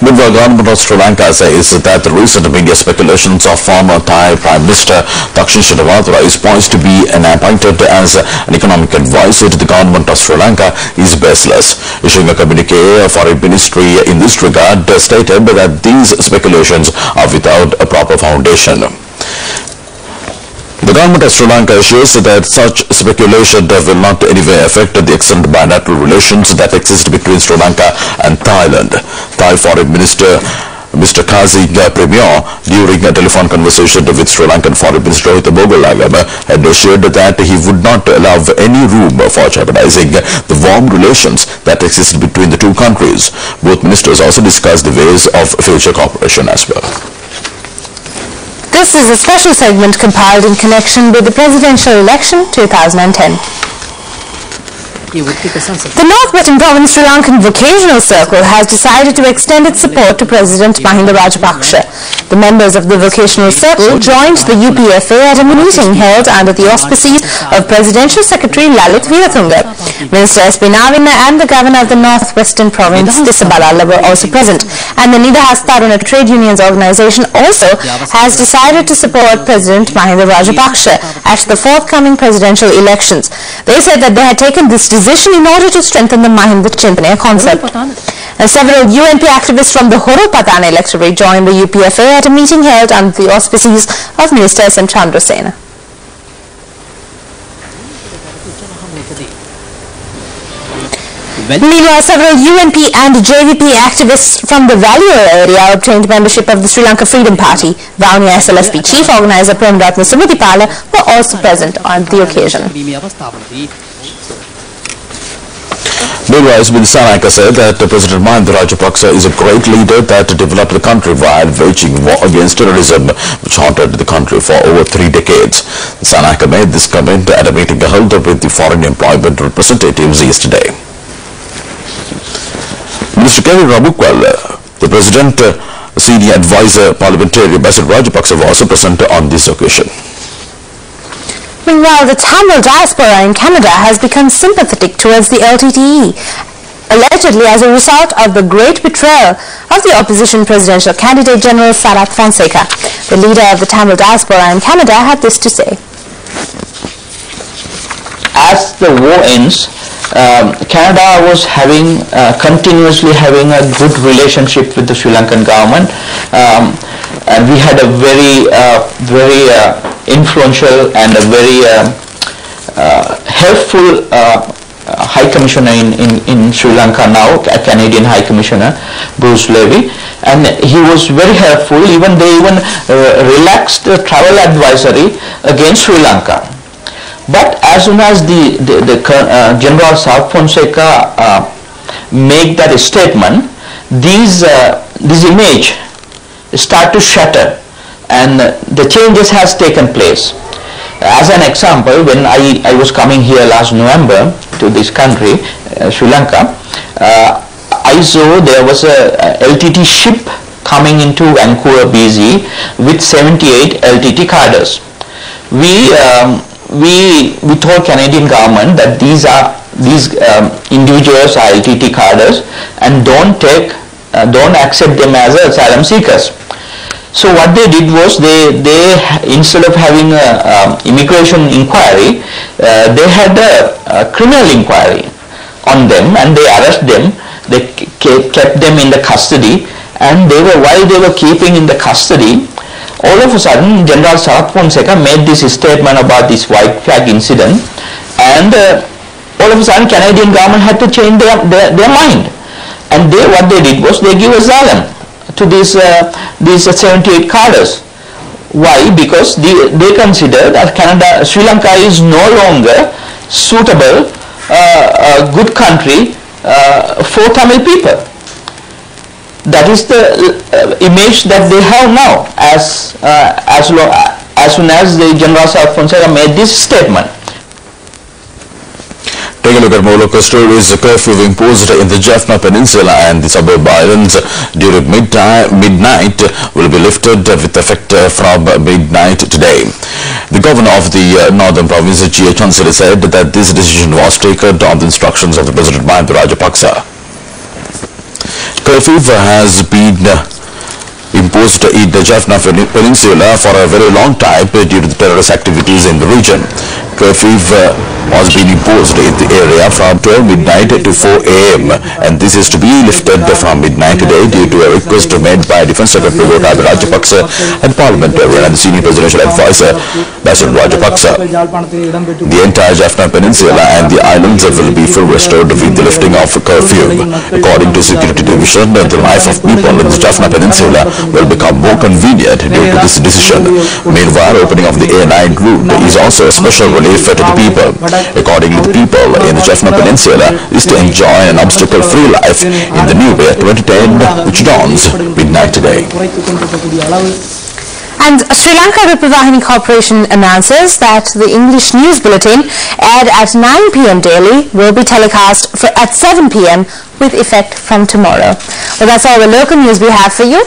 The government of Sri Lanka says that the recent media speculations of former Thai Prime Minister Thaksin Shinawatra is poised to be appointed as an economic advisor to the government of Sri Lanka is baseless. Issuing a communique, Foreign Ministry in this regard stated that these speculations are without a proper foundation. The government of Sri Lanka assures that such speculation will not in any way affect the excellent bilateral relations that exist between Sri Lanka and Thailand. Thai Foreign Minister Mr. Kazi Premier, during a telephone conversation with Sri Lankan Foreign Minister Bogalagam, had assured that he would not allow any room for jeopardizing the warm relations that exist between the two countries. Both ministers also discussed the ways of future cooperation as well. This is a special segment compiled in connection with the presidential election 2010. The Northwestern Province Sri Lankan Vocational Circle has decided to extend its support to President Mahinda Rajapaksa. The members of the Vocational Circle joined the UPFA at a meeting held under the auspices of Presidential Secretary Lalit Veeratunga. Minister S.P. Navina and the Governor of the Northwestern Province Tisabalala were also present, and the Nidahas Taruna Trade Unions Organisation also has decided to support President Mahinda Rajapaksa at the forthcoming presidential elections. They said that they had taken this decision in order to strengthen the Mahinda Chintanaya concept. Several UNP activists from the Horo Patana electorate joined the UPFA at a meeting held under the auspices of Minister S.M. Chandrasena. Meanwhile, several UNP and JVP activists from the Valley area obtained membership of the Sri Lanka Freedom Party. Vavuniya SLFP Chief Organizer Premratna Sumutipala were also present on the occasion. Meanwhile, S.B. Sanaka said that President Mahinda Rajapaksa is a great leader that developed the country while waging war against terrorism, which haunted the country for over 3 decades. Sanaka made this comment at a meeting held with the foreign employment representatives yesterday. Mr. Kevin Rabukwal, the President, Senior Advisor, Parliamentary Ambassador Rajapaksa was also present on this occasion. Meanwhile, the Tamil diaspora in Canada has become sympathetic towards the LTTE, allegedly as a result of the great betrayal of the opposition presidential candidate General Sarath Fonseca. The leader of the Tamil diaspora in Canada had this to say. As the war ends, Canada was continuously having a good relationship with the Sri Lankan government, and we had a very influential and a very helpful High Commissioner in Sri Lanka now, a Canadian High Commissioner, Bruce Levy, and he was very helpful. They even relaxed the travel advisory against Sri Lanka. But as soon as the General Sarath Fonseca make that statement, this image start to shatter, and the changes has taken place. As an example, when I was coming here last November to this country, Sri Lanka, I saw there was a LTT ship coming into Vancouver, BC with 78 LTT cadres. We told Canadian government that these individuals are LTT cadres and don't accept them as asylum seekers. So what they did was they instead of having a immigration inquiry, they had a criminal inquiry on them, and they arrested them. They kept them in the custody, and while they were keeping in the custody, all of a sudden General Sarath Fonseca made this statement about this white flag incident, and all of a sudden Canadian government had to change their mind, and what they did was they give asylum to these 78 cadres. Why? Because they consider that Sri Lanka is no longer suitable, a good country for Tamil people. That is the image that they have now, as soon as the General Sarath Fonseca made this statement. Take a look at more local stories. A curfew imposed in the Jaffna Peninsula and the suburb islands during midnight will be lifted with effect from midnight today. The governor of the Northern Province, G.A. Chansiri, said that this decision was taken on the instructions of the President Mahinda Rajapaksa. Curfew has been imposed in the Jaffna Peninsula for a very long time due to the terrorist activities in the region. Curfew was being imposed in the area from 12 midnight to 4 a.m. and this is to be lifted from midnight today due to a request made by Defence Secretary Gotabaya Rajapaksa and Parliamentarian and Senior Presidential Advisor Basil Rajapaksa. The entire Jaffna Peninsula and the islands will be full restored with the lifting of curfew. According to Security Division, the life of people in the Jaffna Peninsula will become more convenient due to this decision. Meanwhile, opening of the A9 route is also a special relief to the people. Accordingly, the people in the Jaffna Peninsula is to enjoy an obstacle-free life in the new year 2010, which dawns midnight today. And Sri Lanka Rupavahini Corporation announces that the English news bulletin aired at 9 p.m. daily will be telecast at 7 p.m. with effect from tomorrow. Well, that's all the local news we have for you.